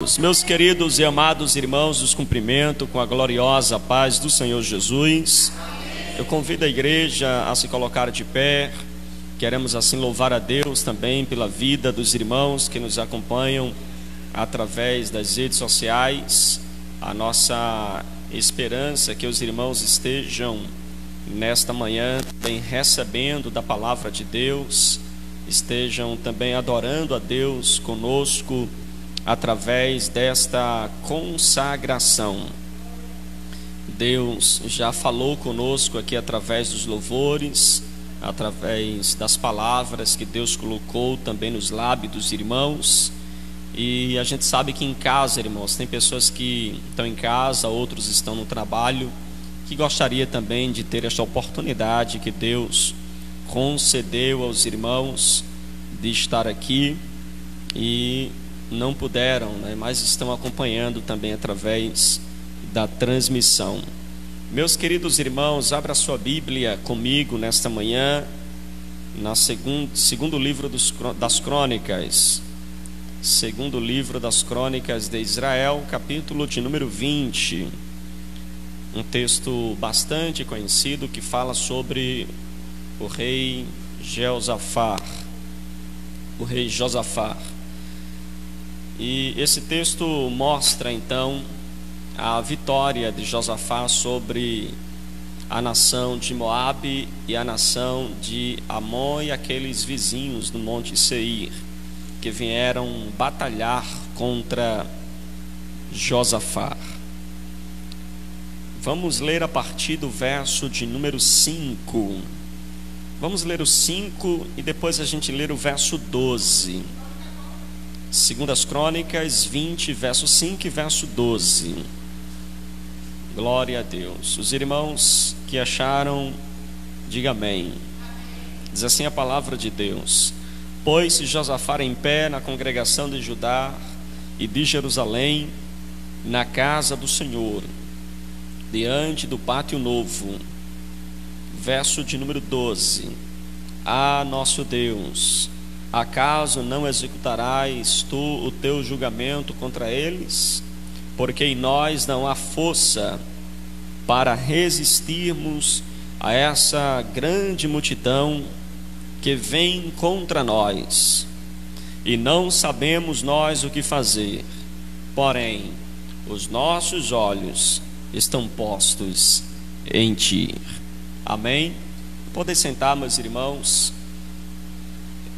Oremos. Meus queridos e amados irmãos, os cumprimento com a gloriosa paz do Senhor Jesus. Eu convido a igreja a se colocar de pé. Queremos assim louvar a Deus também pela vida dos irmãos que nos acompanham através das redes sociais. A nossa esperança é que os irmãos estejam nesta manhã também recebendo da palavra de Deus, estejam também adorando a Deus conosco através desta consagração. Deus já falou conosco aqui através dos louvores, através das palavras que Deus colocou também nos lábios dos irmãos. E a gente sabe que em casa, irmãos, tem pessoas que estão em casa, outros estão no trabalho, que gostaria também de ter esta oportunidade que Deus concedeu aos irmãos de estar aqui e não puderam, né? Mas estão acompanhando também através da transmissão. Meus queridos irmãos, abra sua Bíblia comigo nesta manhã, na segundo livro das Crônicas, segundo livro das Crônicas de Israel, capítulo de número 20, um texto bastante conhecido que fala sobre o rei Josafá, E esse texto mostra então a vitória de Josafá sobre a nação de Moabe e a nação de Amon e aqueles vizinhos do Monte Seir que vieram batalhar contra Josafá. Vamos ler a partir do verso de número 5. Vamos ler o 5 e depois a gente ler o verso 12. Segundas Crônicas 20, verso 5 e verso 12. Glória a Deus. Os irmãos que acharam, diga amém. Diz assim a palavra de Deus: Pôs-se Josafá em pé na congregação de Judá e de Jerusalém, na casa do Senhor, diante do pátio novo. Verso de número 12. Ah, nosso Deus, acaso não executarás tu o teu julgamento contra eles? Porque em nós não há força para resistirmos a essa grande multidão que vem contra nós, e não sabemos nós o que fazer. Porém, os nossos olhos estão postos em ti. Amém? Podem sentar, meus irmãos.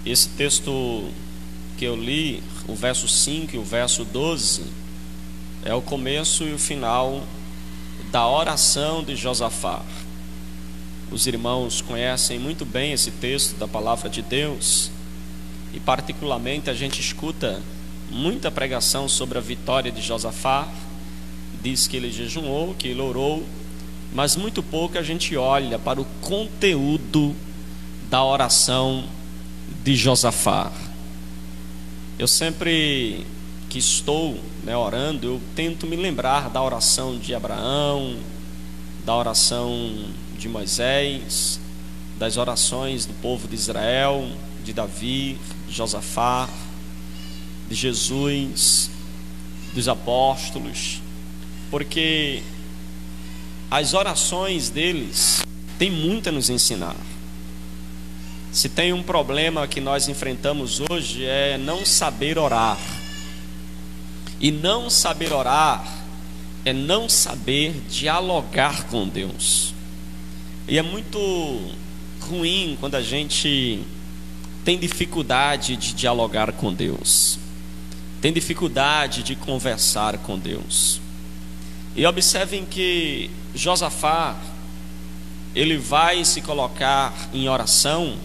Esse texto que eu li, o verso 5 e o verso 12, é o começo e o final da oração de Josafá. Os irmãos conhecem muito bem esse texto da palavra de Deus, e particularmente a gente escuta muita pregação sobre a vitória de Josafá. Diz que ele jejuou, que ele orou, mas muito pouco a gente olha para o conteúdo da oração de Josafá. Eu sempre que estou, orando, eu tento me lembrar da oração de Abraão, da oração de Moisés, das orações do povo de Israel, de Davi, de Josafá, de Jesus, dos apóstolos, porque as orações deles têm muito a nos ensinar. Se tem um problema que nós enfrentamos hoje é não saber orar. E não saber orar é não saber dialogar com Deus. E é muito ruim quando a gente tem dificuldade de dialogar com Deus, tem dificuldade de conversar com Deus. E observem que Josafá, ele vai se colocar em oração.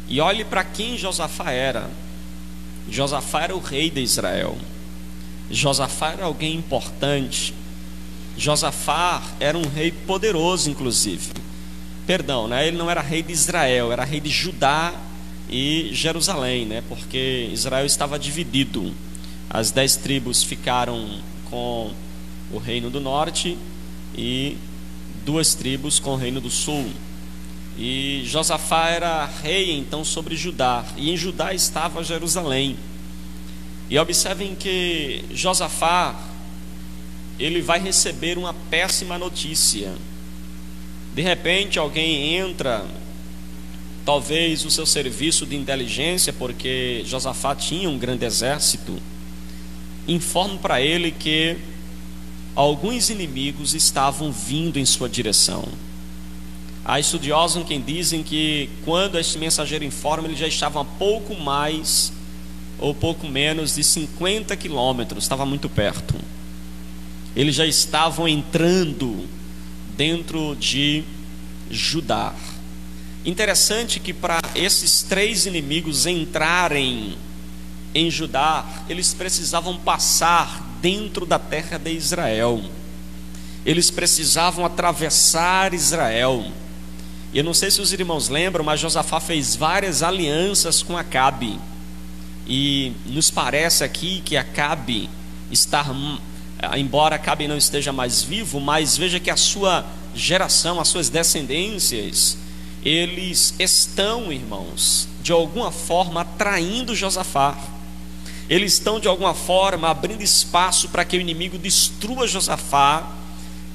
E olhe para quem Josafá era. Josafá era o rei de Israel. Josafá era alguém importante. Josafá era um rei poderoso, inclusive. Perdão, ele não era rei de Israel, era rei de Judá e Jerusalém, porque Israel estava dividido. As 10 tribos ficaram com o reino do norte e 2 tribos com o reino do sul. E Josafá era rei então sobre Judá, e em Judá estava Jerusalém. E observem que Josafá, ele vai receber uma péssima notícia. De repente alguém entra, talvez o seu serviço de inteligência, porque Josafá tinha um grande exército, informa para ele que alguns inimigos estavam vindo em sua direção. Há estudiosos que dizem que quando este mensageiro informa, ele já estava a pouco mais ou pouco menos de 50 quilômetros, estava muito perto. Eles já estavam entrando dentro de Judá. Interessante que para esses 3 inimigos entrarem em Judá, eles precisavam passar dentro da terra de Israel. Eles precisavam atravessar Israel. Eu não sei se os irmãos lembram, mas Josafá fez várias alianças com Acabe. E nos parece aqui que Acabe está, embora Acabe não esteja mais vivo, mas veja que a sua geração, as suas descendências, eles estão, irmãos, de alguma forma atraindo Josafá. Eles estão de alguma forma abrindo espaço para que o inimigo destrua Josafá,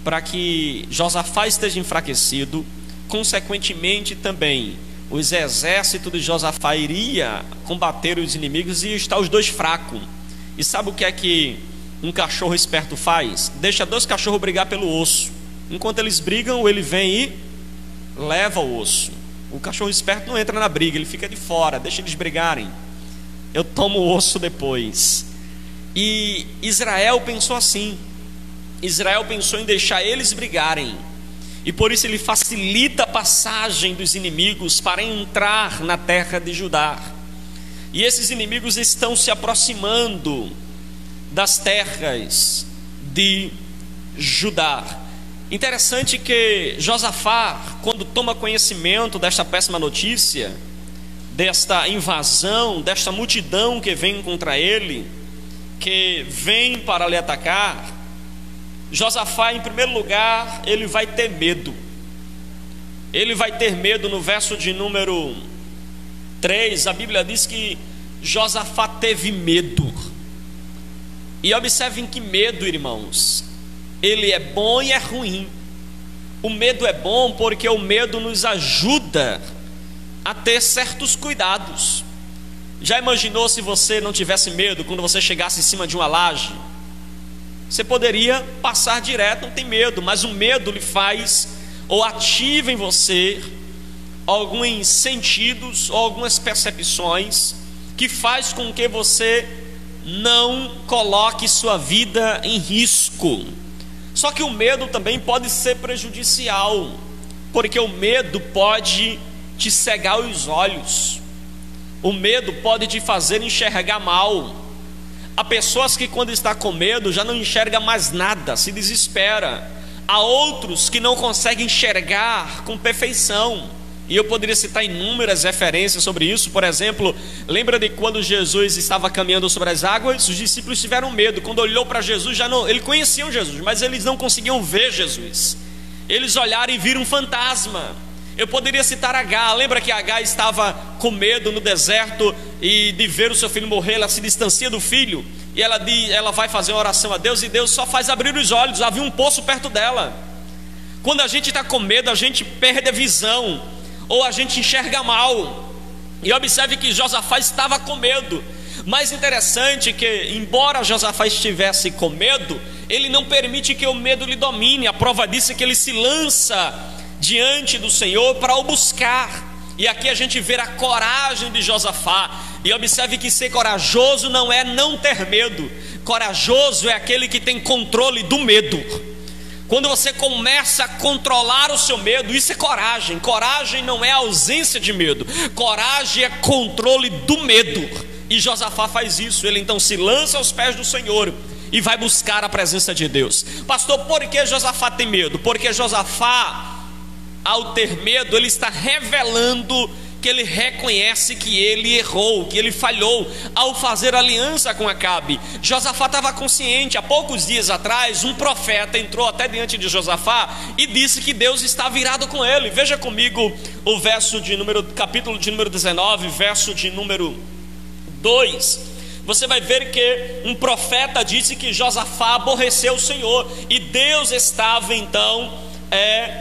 para que Josafá esteja enfraquecido. Consequentemente também os exércitos de Josafá iria combater os inimigos e está os dois fracos. E sabe o que é que um cachorro esperto faz? Deixa 2 cachorros brigar pelo osso. Enquanto eles brigam, ele vem e leva o osso. O cachorro esperto não entra na briga, ele fica de fora, deixa eles brigarem. Eu tomo o osso depois. E Israel pensou assim. Israel pensou em deixar eles brigarem. E por isso ele facilita a passagem dos inimigos para entrar na terra de Judá. E esses inimigos estão se aproximando das terras de Judá. Interessante que Josafá, quando toma conhecimento desta péssima notícia, desta invasão, desta multidão que vem contra ele, que vem para lhe atacar, Josafá, em primeiro lugar, ele vai ter medo. Ele vai ter medo. No verso de número 3, a Bíblia diz que Josafá teve medo. E observem que medo, irmãos, ele é bom e é ruim. O medo é bom porque o medo nos ajuda a ter certos cuidados. Já imaginou se você não tivesse medo quando você chegasse em cima de uma laje? Você poderia passar direto, não tem medo, mas o medo lhe faz ou ativa em você alguns sentidos ou algumas percepções que faz com que você não coloque sua vida em risco. Só que o medo também pode ser prejudicial, porque o medo pode te cegar os olhos. O medo pode te fazer enxergar mal. Há pessoas que quando está com medo já não enxerga mais nada, se desespera. Há outros que não conseguem enxergar com perfeição. E eu poderia citar inúmeras referências sobre isso. Por exemplo, lembra de quando Jesus estava caminhando sobre as águas? Os discípulos tiveram medo. Quando olhou para Jesus, eles conheciam Jesus, mas eles não conseguiam ver Jesus. Eles olharam e viram um fantasma. Eu poderia citar Agar. Lembra que Agar estava com medo no deserto e de ver o seu filho morrer, ela se distancia do filho e ela vai fazer uma oração a Deus e Deus só faz abrir os olhos. Havia um poço perto dela. Quando a gente está com medo, a gente perde a visão ou a gente enxerga mal. E observe que Josafá estava com medo. Mais interessante que, embora Josafá estivesse com medo, ele não permite que o medo lhe domine. A prova disso é que ele se lança diante do Senhor para o buscar. E aqui a gente vê a coragem de Josafá. E observe que ser corajoso não é não ter medo. Corajoso é aquele que tem controle do medo. Quando você começa a controlar o seu medo, isso é coragem. Coragem não é ausência de medo. Coragem é controle do medo. E Josafá faz isso. Ele então se lança aos pés do Senhor e vai buscar a presença de Deus. Pastor, por que Josafá tem medo? Porque Josafá, ao ter medo, ele está revelando que ele reconhece que ele errou, que ele falhou ao fazer aliança com Acabe. Josafá estava consciente. Há poucos dias atrás, um profeta entrou até diante de Josafá e disse que Deus está virado com ele. Veja comigo o capítulo de número 19, verso de número 2. você vai ver que um profeta disse que Josafá aborreceu o Senhor, e Deus estava então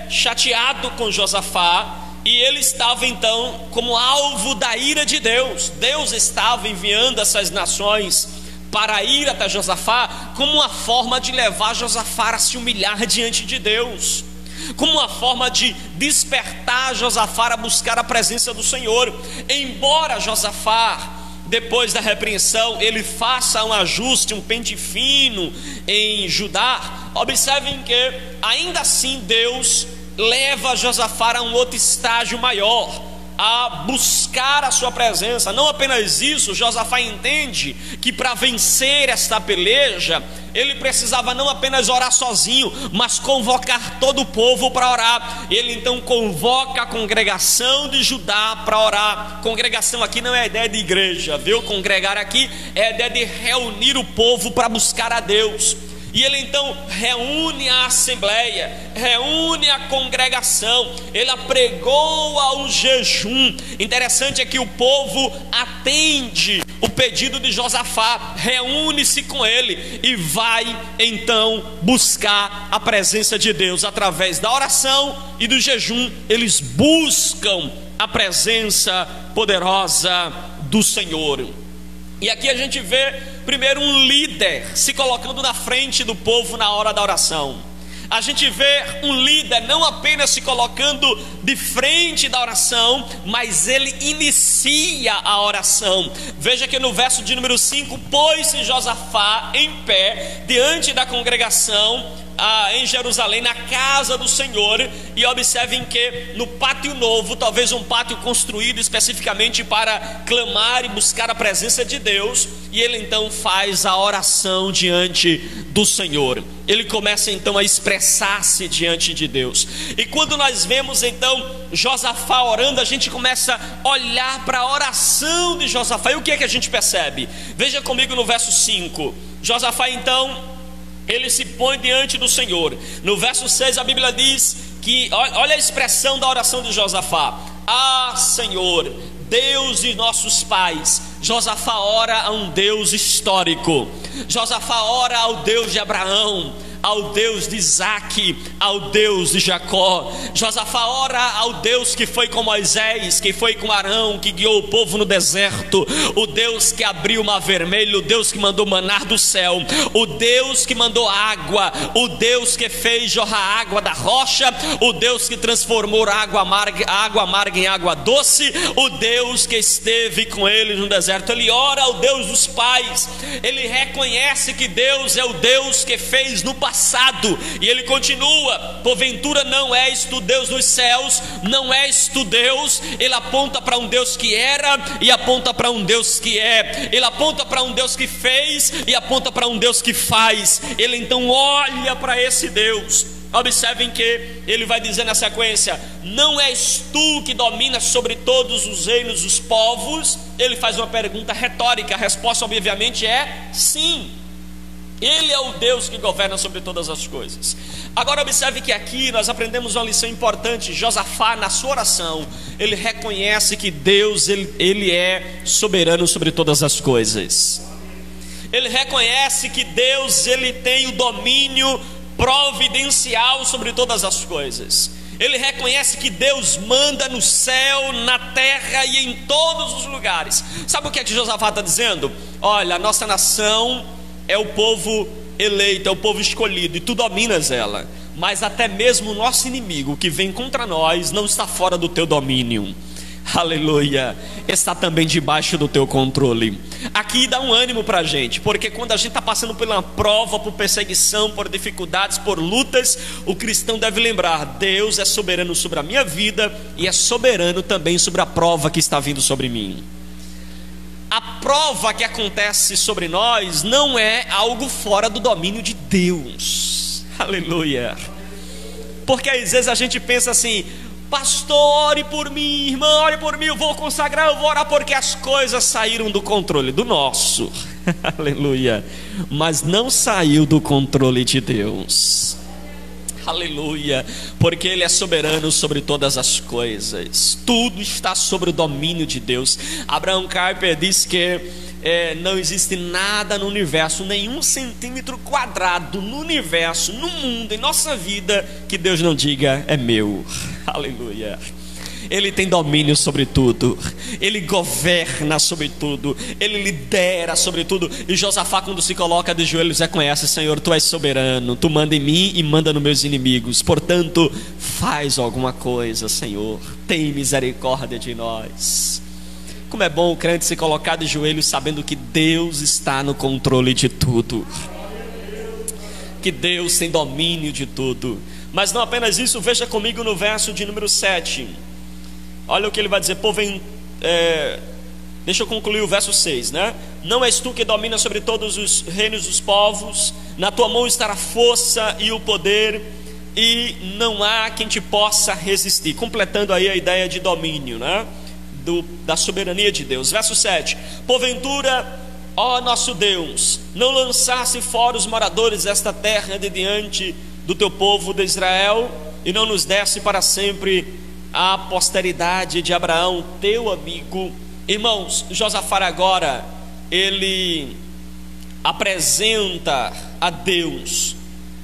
chateado com Josafá, e ele estava então como alvo da ira de Deus. Deus estava enviando essas nações para ir até Josafá como uma forma de levar Josafá a se humilhar diante de Deus, como uma forma de despertar Josafá a buscar a presença do Senhor. Embora Josafá, depois da repreensão, ele faça um ajuste, um pente fino em Judá, observem que ainda assim Deus leva Josafá a um outro estágio maior, a buscar a sua presença. Não apenas isso, Josafá entende que para vencer esta peleja, ele precisava não apenas orar sozinho, mas convocar todo o povo para orar. Ele então convoca a congregação de Judá para orar. Congregação aqui não é a ideia de igreja, viu? Congregar aqui é a ideia de reunir o povo para buscar a Deus. E ele então reúne a assembleia, reúne a congregação, ele apregou ao jejum. Interessante é que o povo atende o pedido de Josafá, reúne-se com ele e vai então buscar a presença de Deus. Através da oração e do jejum, eles buscam a presença poderosa do Senhor. E aqui a gente vê primeiro um líder se colocando na frente do povo na hora da oração. A gente vê um líder não apenas se colocando de frente da oração, mas ele inicia a oração. Veja que no verso de número 5: pôs-se Josafá em pé diante da congregação em Jerusalém, na casa do Senhor. E observem que no pátio novo, talvez um pátio construído especificamente para clamar e buscar a presença de Deus, e ele então faz a oração diante do Senhor. Ele começa então a expressar-se diante de Deus. E quando nós vemos então Josafá orando, a gente começa a olhar para a oração de Josafá. E o que é que a gente percebe? Veja comigo no verso 5. Josafá então, ele se põe diante do Senhor. No verso 6 a Bíblia diz que, olha a expressão da oração de Josafá: ah, Senhor, Deus de nossos pais. Josafá ora a um Deus histórico. Josafá ora ao Deus de Abraão, ao Deus de Isaac, ao Deus de Jacó. Josafá ora ao Deus que foi com Moisés, que foi com Arão, que guiou o povo no deserto, o Deus que abriu o mar vermelho, o Deus que mandou manar do céu, o Deus que mandou água, o Deus que fez jorrar água da rocha, o Deus que transformou água amarga em água doce, o Deus que esteve com ele no deserto. Ele ora ao Deus dos pais. Ele reconhece que Deus é o Deus que fez no passado, e ele continua: porventura não és tu Deus dos céus, não és tu Deus. Ele aponta para um Deus que era e aponta para um Deus que é. Ele aponta para um Deus que fez e aponta para um Deus que faz. Ele então olha para esse Deus. Observem que ele vai dizer na sequência: não és tu que dominas sobre todos os reinos dos povos? Ele faz uma pergunta retórica. A resposta obviamente é sim. Ele é o Deus que governa sobre todas as coisas. Agora observe que aqui nós aprendemos uma lição importante. Josafá, na sua oração, ele reconhece que Deus ele é soberano sobre todas as coisas. Ele reconhece que Deus ele tem o domínio providencial sobre todas as coisas. Ele reconhece que Deus manda no céu, na terra e em todos os lugares. Sabe o que é que Josafá está dizendo? Olha, a nossa nação é o povo eleito, é o povo escolhido, e tu dominas ela, mas até mesmo o nosso inimigo que vem contra nós não está fora do teu domínio. Aleluia, está também debaixo do teu controle. Aqui dá um ânimo para a gente, porque quando a gente está passando por uma prova, por perseguição, por dificuldades, por lutas, o cristão deve lembrar: Deus é soberano sobre a minha vida e é soberano também sobre a prova que está vindo sobre mim. A prova que acontece sobre nós não é algo fora do domínio de Deus. Aleluia. Porque às vezes a gente pensa assim: pastor, ore por mim, irmã, ore por mim, eu vou consagrar, eu vou orar, porque as coisas saíram do controle do nosso. Aleluia. Mas não saiu do controle de Deus. Aleluia, porque Ele é soberano sobre todas as coisas. Tudo está sob o domínio de Deus. Abraham Kuyper diz que não existe nada no universo, nenhum centímetro quadrado no universo, no mundo, em nossa vida, que Deus não diga: é meu. Aleluia. Ele tem domínio sobre tudo, Ele governa sobre tudo, Ele lidera sobre tudo. E Josafá, quando se coloca de joelhos, reconhece: Senhor, Tu és soberano, Tu manda em mim e manda nos meus inimigos. Portanto, faz alguma coisa, Senhor, tem misericórdia de nós. Como é bom o crente se colocar de joelhos sabendo que Deus está no controle de tudo, que Deus tem domínio de tudo. Mas não apenas isso, veja comigo no verso de número 7. Olha o que ele vai dizer. Deixa eu concluir o verso 6, né? Não és tu que domina sobre todos os reinos dos povos, na tua mão está a força e o poder, e não há quem te possa resistir. Completando aí a ideia de domínio, né? Da soberania de Deus. Verso 7: porventura, ó nosso Deus, não lançasse fora os moradores desta terra de diante do teu povo de Israel, e não nos desse para sempre a posteridade de Abraão, teu amigo. Irmãos, Josafá agora, ele apresenta a Deus,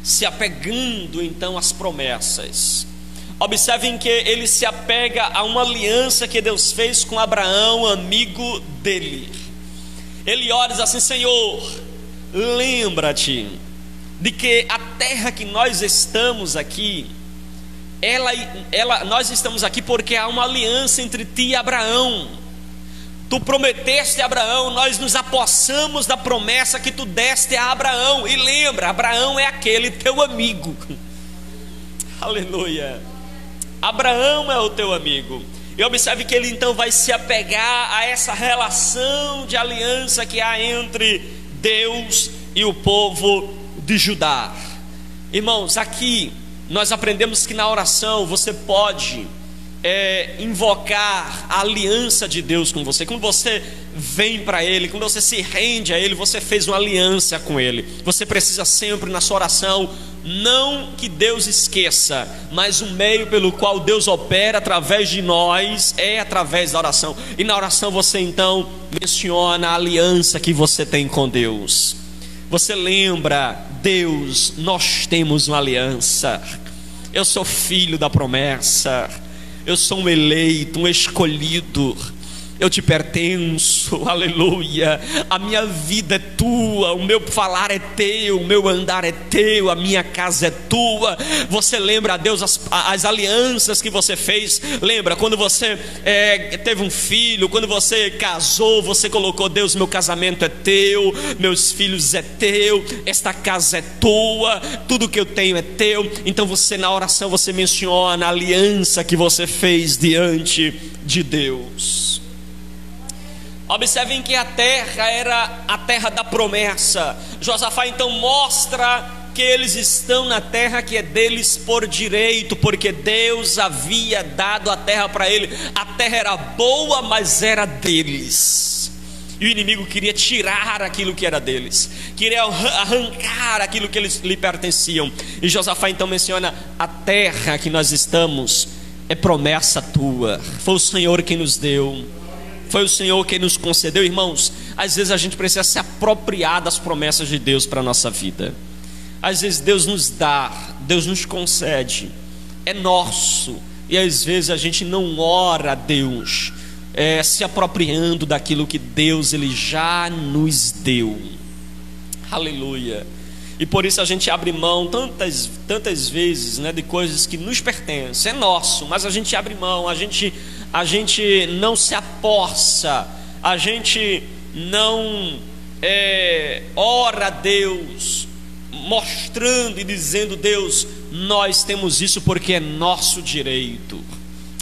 se apegando então às promessas. Observem que ele se apega a uma aliança que Deus fez com Abraão, amigo dele. Ele ora e diz assim: Senhor, lembra-te de que a terra que nós estamos aqui, nós estamos aqui porque há uma aliança entre ti e Abraão. Tu prometeste a Abraão, nós nos apossamos da promessa que tu deste a Abraão. E lembra, Abraão é aquele teu amigo. Aleluia. Abraão é o teu amigo. E observe que ele então vai se apegar a essa relação de aliança que há entre Deus e o povo de Judá. Irmãos, aqui nós aprendemos que na oração você pode invocar a aliança de Deus com você. Quando você vem para Ele, quando você se rende a Ele, você fez uma aliança com Ele. Você precisa sempre na sua oração, não que Deus esqueça, mas o meio pelo qual Deus opera através de nós é através da oração. E na oração você então menciona a aliança que você tem com Deus. Você lembra: Deus, nós temos uma aliança. Eu sou filho da promessa, eu sou um eleito, um escolhido, eu te pertenço, aleluia. A minha vida é tua, o meu falar é teu, o meu andar é teu, a minha casa é tua. Você lembra a Deus as alianças que você fez. Lembra quando você teve um filho, quando você casou, você colocou: Deus, meu casamento é teu, meus filhos é teu, esta casa é tua, tudo que eu tenho é teu. Então você na oração você menciona a aliança que você fez diante de Deus. Observem que a terra era a terra da promessa. Josafá então mostra que eles estão na terra que é deles por direito, porque Deus havia dado a terra para ele. A terra era boa, mas era deles. E o inimigo queria tirar aquilo que era deles, queria arrancar aquilo que eles lhe pertenciam. E Josafá então menciona: a terra que nós estamos é promessa tua, foi o Senhor quem nos deu, foi o Senhor quem nos concedeu. Irmãos, às vezes a gente precisa se apropriar das promessas de Deus para a nossa vida. Às vezes Deus nos dá, Deus nos concede, é nosso. E às vezes a gente não ora a Deus, se apropriando daquilo que Deus ele já nos deu. Aleluia. E por isso a gente abre mão tantas vezes, né, de coisas que nos pertencem, é nosso, mas a gente abre mão, a gente não se apossa, a gente não ora a Deus, mostrando e dizendo: Deus, nós temos isso porque é nosso direito.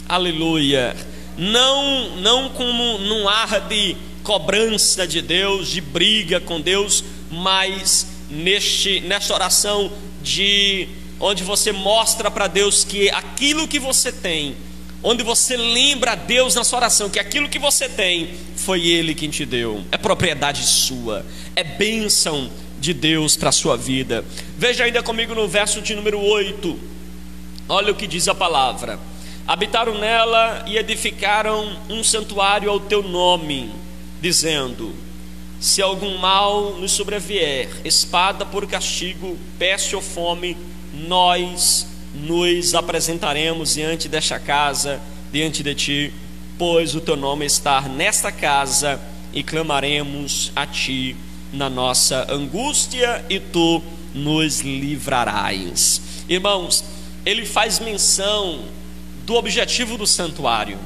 Aleluia. Não como num ar de cobrança de Deus, de briga com Deus, mas nesta oração onde você mostra para Deus que aquilo que você tem, onde você lembra a Deus na sua oração que aquilo que você tem foi Ele quem te deu, é propriedade sua, é bênção de Deus para a sua vida. Veja ainda comigo no verso de número 8, olha o que diz a palavra: habitaram nela e edificaram um santuário ao teu nome, dizendo: se algum mal nos sobrevier, espada por castigo, peste ou fome, nós nos apresentaremos diante desta casa, diante de ti, pois o teu nome está nesta casa, e clamaremos a ti na nossa angústia, e tu nos livrarás. Irmãos, ele faz menção do objetivo do santuário.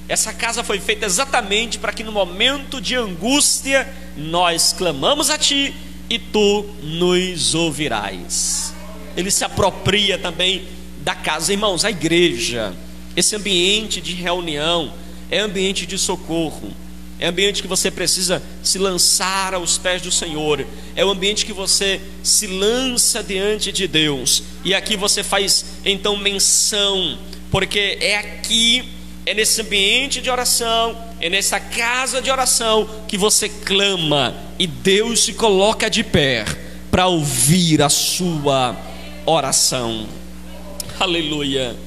Essa casa foi feita exatamente para que no momento de angústia nós clamamos a ti e tu nos ouvirás. Ele se apropria também da casa. Irmãos, a igreja, esse ambiente de reunião, é ambiente de socorro, é ambiente que você precisa se lançar aos pés do Senhor, é o ambiente que você se lança diante de Deus. E aqui você faz então menção, porque é aqui, é nesse ambiente de oração, é nessa casa de oração que você clama, e Deus se coloca de pé para ouvir a sua oração. Aleluia.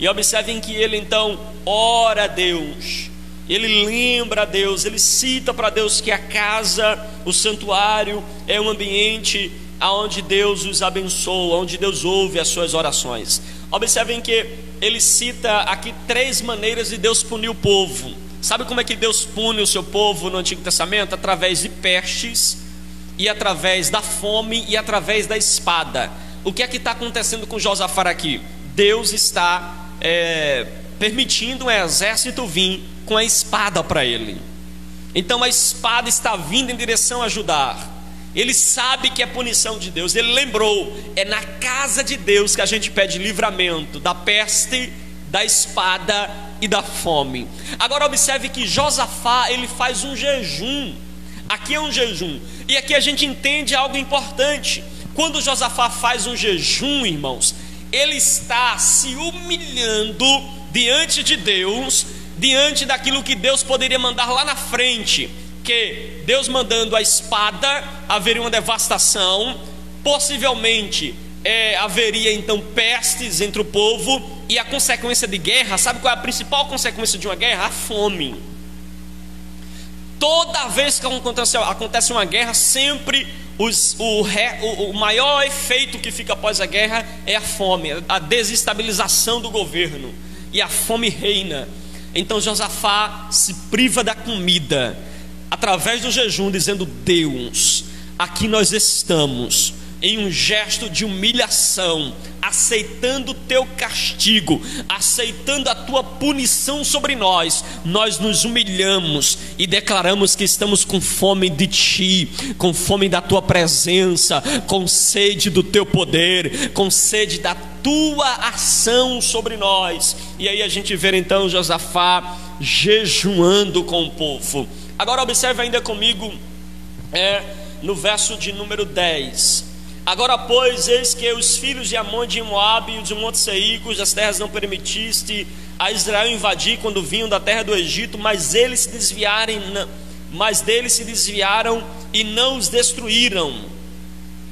E observem que ele então ora a Deus, ele lembra a Deus, ele cita para Deus que a casa, o santuário, é um ambiente onde Deus os abençoa, onde Deus ouve as suas orações. Observem que ele cita aqui 3 maneiras de Deus punir o povo. Sabe como é que Deus pune o seu povo no Antigo Testamento? Através de pestes, e através da fome, e através da espada. O que é que está acontecendo com Josafá aqui? Deus está permitindo um exército vir com a espada para ele. Então a espada está vindo em direção a Judá. Ele sabe que é punição de Deus. Ele lembrou, é na casa de Deus que a gente pede livramento da peste, da espada e da fome. Agora observe que Josafá, ele faz um jejum. Aqui é um jejum, e aqui a gente entende algo importante. Quando Josafá faz um jejum, irmãos, ele está se humilhando diante de Deus, diante daquilo que Deus poderia mandar lá na frente, que Deus mandando a espada, haveria uma devastação, possivelmente haveria então pestes entre o povo, e a consequência de guerra, sabe qual é a principal consequência de uma guerra? A fome. Toda vez que acontece uma guerra, sempre o maior efeito que fica após a guerra é a fome, a desestabilização do governo, e a fome reina. Então Josafá se priva da comida através do jejum, dizendo: Deus, aqui nós estamos em um gesto de humilhação, aceitando o teu castigo, aceitando a tua punição sobre nós. Nós nos humilhamos e declaramos que estamos com fome de ti, com fome da tua presença, com sede do teu poder, com sede da tua ação sobre nós. E aí a gente vê então Josafá jejuando com o povo. Agora observe ainda comigo no verso de número 10. Agora, pois, eis que os filhos de Amon, de Moabe e de Monte Seir, cujas terras não permitiste a Israel invadir quando vinham da terra do Egito, mas deles se desviaram e não os destruíram.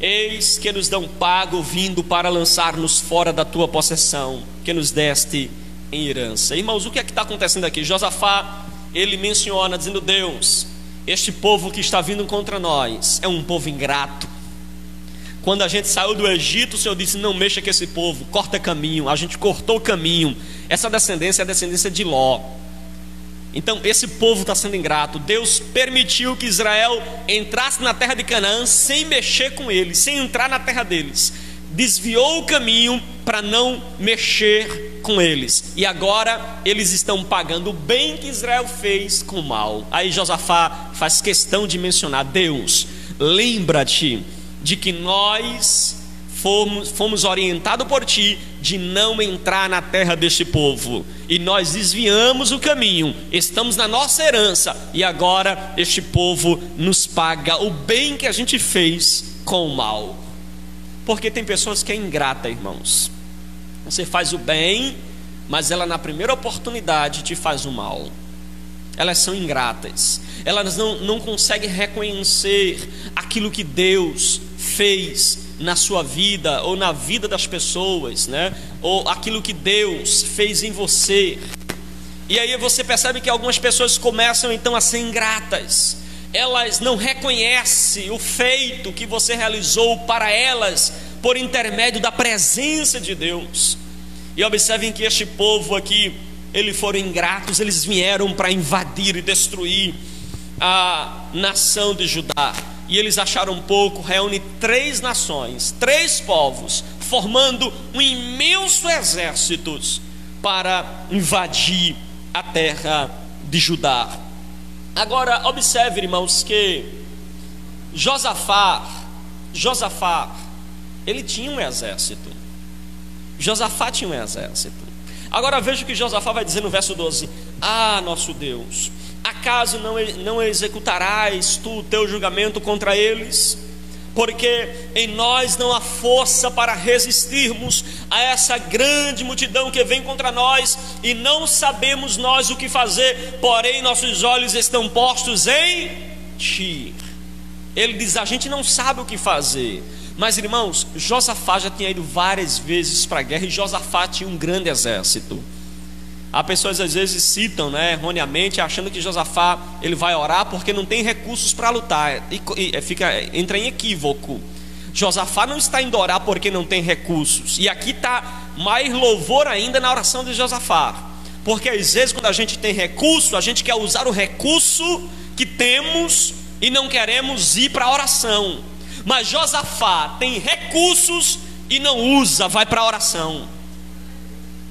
Eis que nos dão pago vindo para lançar-nos fora da tua possessão, que nos deste em herança. Irmãos, o que é que está acontecendo aqui? Josafá, ele menciona, dizendo: Deus, este povo que está vindo contra nós é um povo ingrato. Quando a gente saiu do Egito, o Senhor disse: não mexa com esse povo, corta caminho. A gente cortou o caminho. Essa descendência é a descendência de Ló. Então esse povo está sendo ingrato. Deus permitiu que Israel entrasse na terra de Canaã sem mexer com eles, sem entrar na terra deles. Desviou o caminho para não mexer com eles. E agora eles estão pagando o bem que Israel fez com o mal. Aí Josafá faz questão de mencionar: Deus, lembra-te de que nós fomos orientados por ti de não entrar na terra deste povo, e nós desviamos o caminho, estamos na nossa herança, e agora este povo nos paga o bem que a gente fez com o mal. Porque tem pessoas que é ingrata, irmãos. Você faz o bem, mas ela na primeira oportunidade te faz o mal. Elas são ingratas, elas não conseguem reconhecer aquilo que Deus fez na sua vida, ou na vida das pessoas, né? Ou aquilo que Deus fez em você. E aí você percebe que algumas pessoas começam então a ser ingratas, elas não reconhecem o feito que você realizou para elas por intermédio da presença de Deus. E observem que este povo aqui, eles foram ingratos, eles vieram para invadir e destruir a nação de Judá, e eles acharam pouco, reúne 3 nações, 3 povos, formando um imenso exército para invadir a terra de Judá. Agora observe, irmãos, que Josafá, ele tinha um exército. Josafá tinha um exército. Agora veja o que Josafá vai dizer no verso 12: ah, nosso Deus, acaso não executarás tu o teu julgamento contra eles? Porque em nós não há força para resistirmos a essa grande multidão que vem contra nós, e não sabemos nós o que fazer, porém nossos olhos estão postos em ti. Ele diz: a gente não sabe o que fazer. Mas, irmãos, Josafá já tinha ido várias vezes para a guerra, e Josafá tinha um grande exército. Há pessoas às vezes citam, erroneamente, achando que Josafá ele vai orar porque não tem recursos para lutar, entra em equívoco. Josafá não está indo orar porque não tem recursos. E aqui está mais louvor ainda na oração de Josafá, porque às vezes quando a gente tem recurso, a gente quer usar o recurso que temos e não queremos ir para a oração. Mas Josafá tem recursos e não usa, vai para a oração.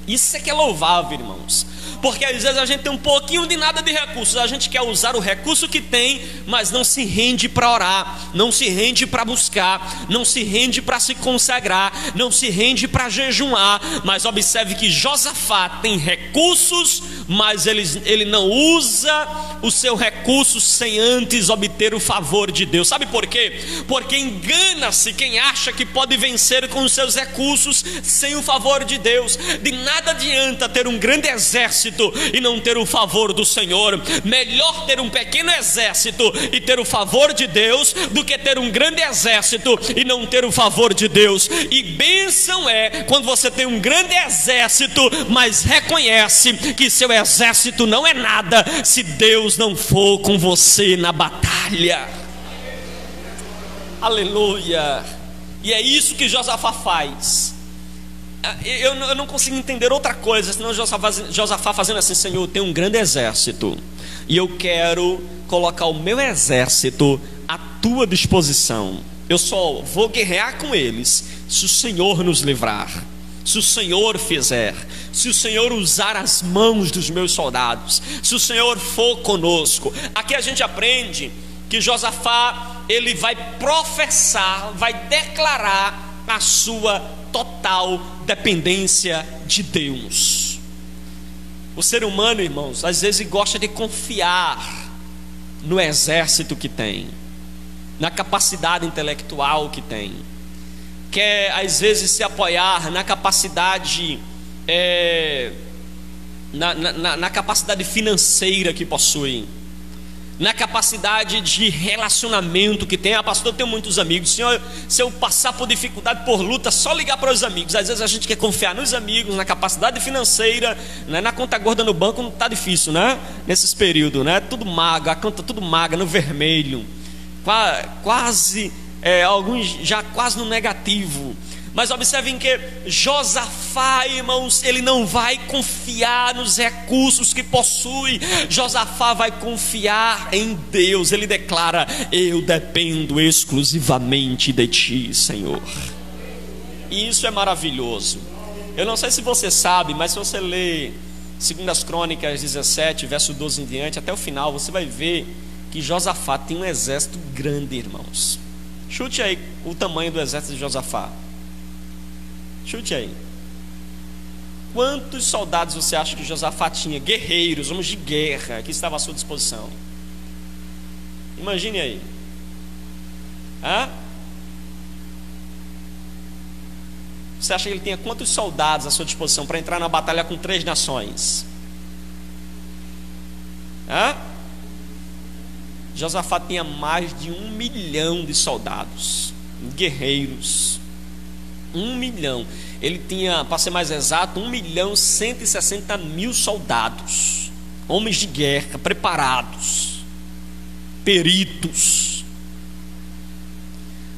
Isso é que é louvável, irmãos, porque às vezes a gente tem um pouquinho de nada de recursos, a gente quer usar o recurso que tem, mas não se rende para orar, não se rende para buscar, não se rende para se consagrar, não se rende para jejuar. Mas observe que Josafá tem recursos, mas ele não usa o seu recurso sem antes obter o favor de Deus. Sabe por quê? Porque engana-se quem acha que pode vencer com os seus recursos sem o favor de Deus. De nada adianta ter um grande exército e não ter o favor do Senhor. Melhor ter um pequeno exército e ter o favor de Deus do que ter um grande exército e não ter o favor de Deus. E bênção é quando você tem um grande exército, mas reconhece que seu exército não é nada se Deus não for com você na batalha. Aleluia. E é isso que Josafá faz. Eu não consigo entender outra coisa senão Josafá fazendo assim: Senhor, eu tenho um grande exército e eu quero colocar o meu exército à tua disposição. Eu só vou guerrear com eles se o Senhor nos livrar, se o Senhor fizer, se o Senhor usar as mãos dos meus soldados, se o Senhor for conosco. Aqui a gente aprende que Josafá, ele vai professar, vai declarar a sua total dependência de Deus. O ser humano, irmãos, às vezes gosta de confiar no exército que tem, na capacidade intelectual que tem, quer às vezes se apoiar na capacidade na capacidade financeira que possui, na capacidade de relacionamento que tem. Ah, pastor, eu tenho muitos amigos. Senhor, se eu passar por dificuldade, por luta, só ligar para os amigos. Às vezes a gente quer confiar nos amigos, na capacidade financeira, na conta gorda no banco não está difícil, nesses períodos, tudo mago, a conta tudo maga, no vermelho, quase, alguns já quase no negativo. Mas observem que Josafá, irmãos, ele não vai confiar nos recursos que possui. Josafá vai confiar em Deus. Ele declara: eu dependo exclusivamente de ti, Senhor. E isso é maravilhoso. Eu não sei se você sabe, mas se você ler 2 Crônicas 17, verso 12 em diante, até o final, você vai ver que Josafá tem um exército grande, irmãos. Chute aí o tamanho do exército de Josafá. Chute aí. Quantos soldados você acha que Josafá tinha? Guerreiros, homens de guerra que estavam à sua disposição. Imagine aí. Você acha que ele tinha quantos soldados à sua disposição para entrar na batalha com 3 nações? Josafá tinha mais de 1 milhão de soldados, guerreiros. 1 milhão. Ele tinha, para ser mais exato, 1.160.000 soldados, homens de guerra preparados, peritos.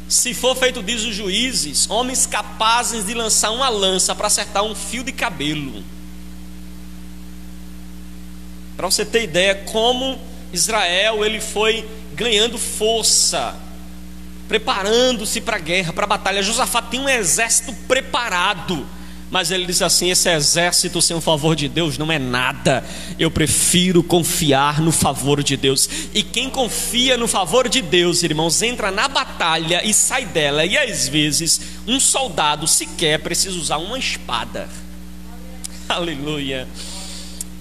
Se for feito, diz os juízes, homens capazes de lançar uma lança para acertar um fio de cabelo. Para você ter ideia como Israel ele foi ganhando força, preparando-se para a guerra, para a batalha. Josafá tinha um exército preparado, mas ele disse assim: esse exército sem o favor de Deus não é nada. Eu prefiro confiar no favor de Deus. E quem confia no favor de Deus, irmãos, entra na batalha e sai dela. E às vezes um soldado sequer precisa usar uma espada. Aleluia.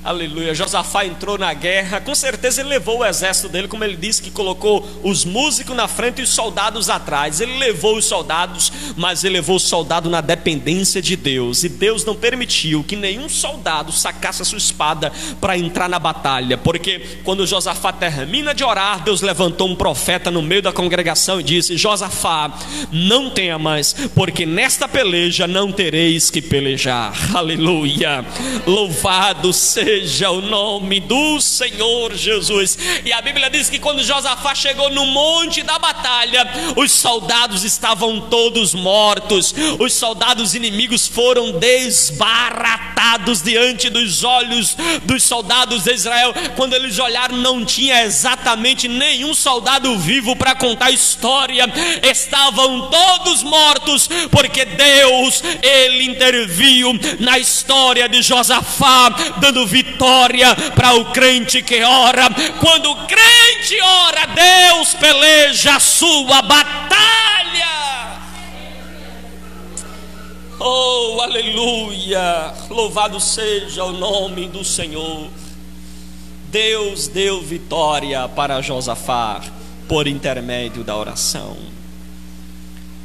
Aleluia. Josafá entrou na guerra. Com certeza ele levou o exército dele, como ele disse, que colocou os músicos na frente e os soldados atrás. Ele levou os soldados, mas ele levou o soldado na dependência de Deus. E Deus não permitiu que nenhum soldado sacasse a sua espada para entrar na batalha. Porque quando Josafá termina de orar, Deus levantou um profeta no meio da congregação e disse: Josafá, não temas, porque nesta peleja não tereis que pelejar. Aleluia. Louvado seja o nome do Senhor Jesus. E a Bíblia diz que quando Josafá chegou no monte da batalha, os soldados estavam todos mortos. Os soldados inimigos foram desbaratados diante dos olhos dos soldados de Israel. Quando eles olharam, não tinha exatamente nenhum soldado vivo para contar a história. Estavam todos mortos, porque Deus, ele interviu na história de Josafá, dando vitória para o crente que ora. Quando o crente ora, Deus peleja a sua batalha. Oh, aleluia. Louvado seja o nome do Senhor. Deus deu vitória para Josafá por intermédio da oração.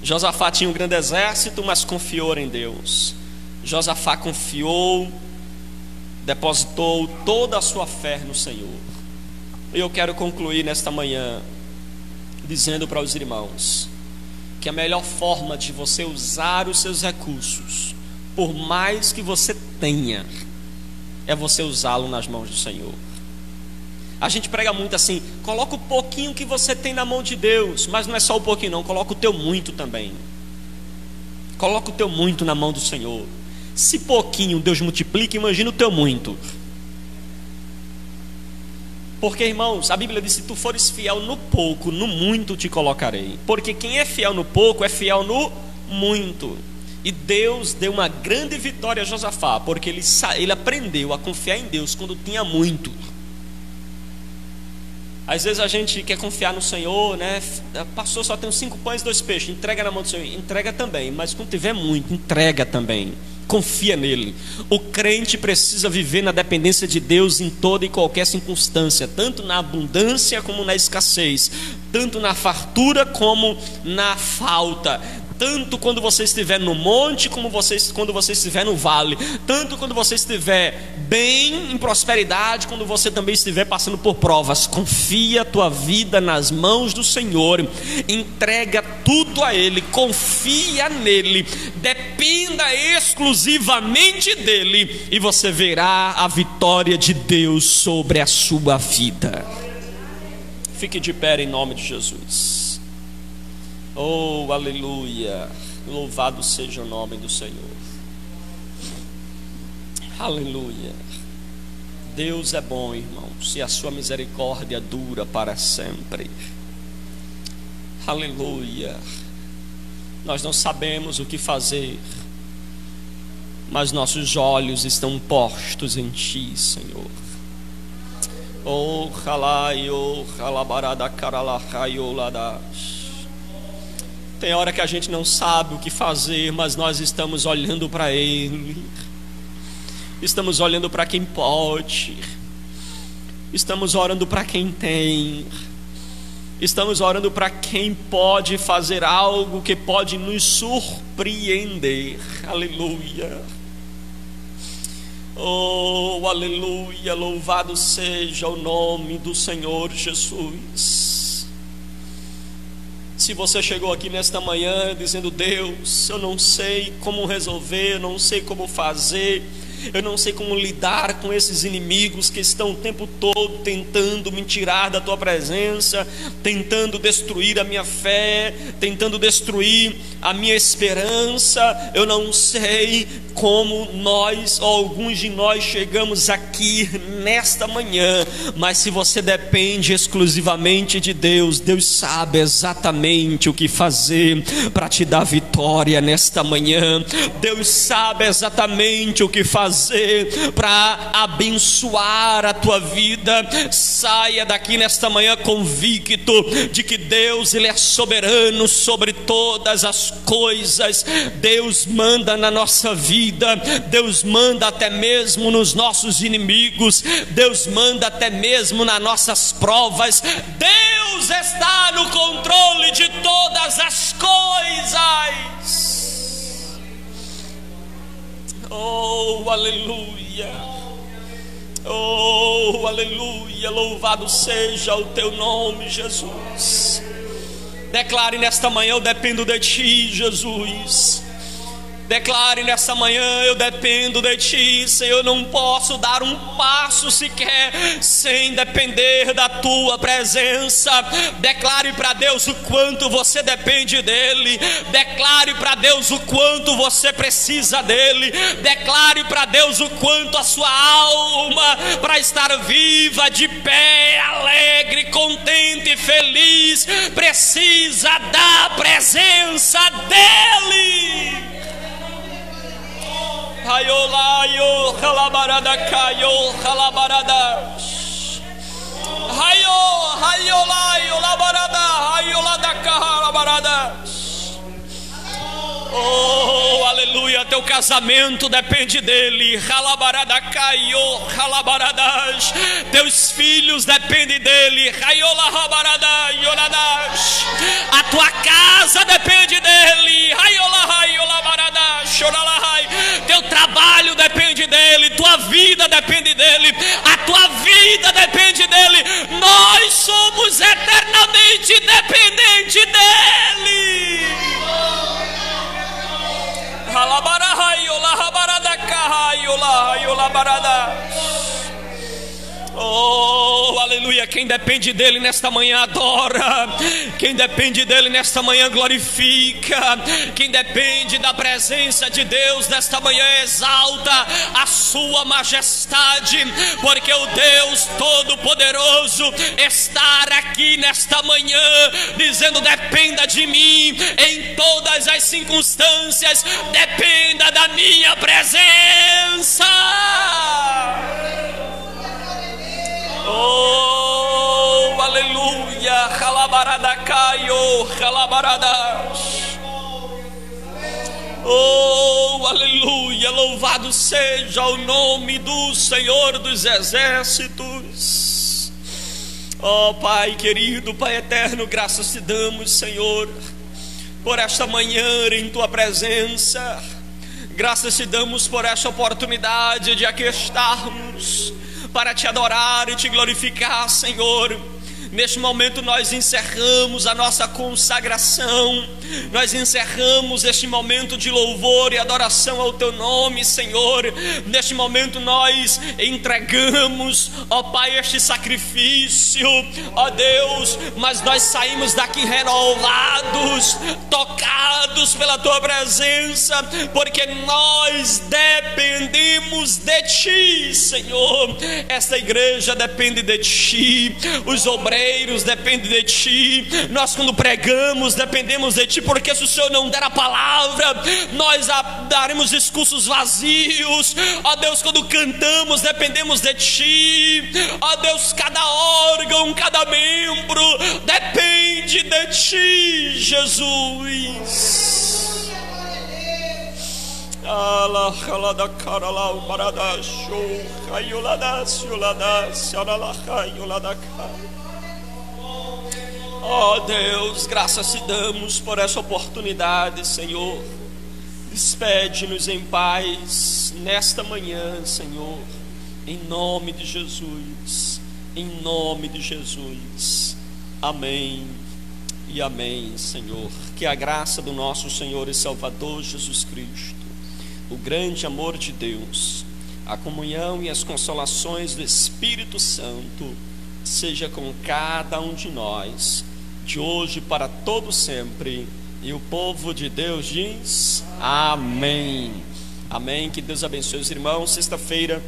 Josafá tinha um grande exército, mas confiou em Deus. Josafá confiou, depositou toda a sua fé no Senhor. E eu quero concluir nesta manhã dizendo para os irmãos que a melhor forma de você usar os seus recursos, por mais que você tenha, é você usá-lo nas mãos do Senhor. A gente prega muito assim: coloca o pouquinho que você tem na mão de Deus. Mas não é só o pouquinho não, coloca o teu muito também. Coloca o teu muito na mão do Senhor. Se pouquinho Deus multiplica, imagina o teu muito. Porque, irmãos, a Bíblia diz: se tu fores fiel no pouco, no muito te colocarei. Porque quem é fiel no pouco é fiel no muito. E Deus deu uma grande vitória a Josafá, porque ele aprendeu a confiar em Deus quando tinha muito. Às vezes a gente quer confiar no Senhor, né? Pastor, só tem 5 pães e 2 peixes. Entrega na mão do Senhor. Entrega também, mas quando tiver muito, entrega também. Confia nele. O crente precisa viver na dependência de Deus em toda e qualquer circunstância, tanto na abundância como na escassez, tanto na fartura como na falta. Tanto quando você estiver no monte, como quando você estiver no vale. Tanto quando você estiver bem, em prosperidade, quando você também estiver passando por provas. Confia a tua vida nas mãos do Senhor. Entrega tudo a Ele. Confia nele. Dependa exclusivamente dele. E você verá a vitória de Deus sobre a sua vida. Fique de pé em nome de Jesus. Oh, aleluia. Louvado seja o nome do Senhor. Aleluia. Deus é bom, irmãos, e a sua misericórdia dura para sempre. Aleluia. Nós não sabemos o que fazer, mas nossos olhos estão postos em Ti, Senhor. Oh, halaio, halabarada caralahaio ladas. Tem hora que a gente não sabe o que fazer, mas nós estamos olhando para Ele. Estamos olhando para quem pode. Estamos orando para quem tem. Estamos orando para quem pode fazer algo que pode nos surpreender. Aleluia. Oh, aleluia. Louvado seja o nome do Senhor Jesus. Se você chegou aqui nesta manhã dizendo: Deus, eu não sei como resolver, eu não sei como fazer, Eu não sei como lidar com esses inimigos que estão o tempo todo tentando me tirar da tua presença, tentando destruir a minha fé, tentando destruir a minha esperança. Eu não sei como nós, ou alguns de nós, chegamos aqui nesta manhã, mas se você depende exclusivamente de Deus, Deus sabe exatamente o que fazer para te dar vitória nesta manhã. Deus sabe exatamente o que fazer para abençoar a tua vida. Saia daqui nesta manhã convicto de que Deus, Ele é soberano sobre todas as coisas. Deus manda na nossa vida, Deus manda até mesmo nos nossos inimigos, Deus manda até mesmo nas nossas provas. Deus está no controle de todas as coisas. Oh, aleluia. Oh, aleluia. Louvado seja o teu nome, Jesus. Declare nesta manhã: eu dependo de ti, Jesus. Declare nessa manhã: eu dependo de ti, Senhor. Eu não posso dar um passo sequer sem depender da tua presença. Declare para Deus o quanto você depende dele. Declare para Deus o quanto você precisa dele. Declare para Deus o quanto a sua alma, para estar viva, de pé, alegre, contente, feliz, precisa da presença dele. Hayolayo halabarada kayo halabaradash. Hayolayo labarada hayolada kahalabaradash. Oh, aleluia. Teu casamento depende dele. Halabarada kayo halabaradash. Teus filhos dependem dele. Hayola habarada yoladash. A tua casa depende dele. Hayola hayolabaradash. Teu trabalho depende dele, tua vida depende dele, a tua vida depende dele. Nós somos eternamente dependentes dele. Oh, aleluia. Quem depende dele nesta manhã adora. Quem depende dele nesta manhã glorifica. Quem depende da presença de Deus nesta manhã exalta a sua majestade, porque o Deus Todo-Poderoso está aqui nesta manhã dizendo: dependa de mim em todas as circunstâncias, dependa da minha presença. Oh, aleluia. Halabarada caio, halabaradas. Oh, aleluia. Louvado seja o nome do Senhor dos Exércitos. Oh, Pai querido, Pai eterno, graças te damos, Senhor, por esta manhã em tua presença. Graças te damos por esta oportunidade de aqui estarmos para te adorar e te glorificar, Senhor. Neste momento nós encerramos a nossa consagração, nós encerramos este momento de louvor e adoração ao teu nome, Senhor. Neste momento nós entregamos, ó Pai, este sacrifício, ó Deus, mas nós saímos daqui renovados, tocados pela tua presença, porque nós dependemos de ti, Senhor. Esta igreja depende de ti, os obreiros dependem de ti. Nós, quando pregamos, dependemos de ti, porque se o Senhor não der a palavra, nós daremos discursos vazios. Ó Deus, quando cantamos, dependemos de ti. Ó Deus, cada órgão, cada membro depende de ti, Jesus. Oh Deus, graças te damos por essa oportunidade, Senhor. Despede-nos em paz nesta manhã, Senhor, em nome de Jesus, em nome de Jesus. Amém e amém, Senhor. Que a graça do nosso Senhor e Salvador Jesus Cristo, o grande amor de Deus a comunhão e as consolações do Espírito Santo seja com cada um de nós, de hoje para todo sempre. E o povo de Deus diz amém. Amém. Que Deus abençoe os irmãos. Sexta-feira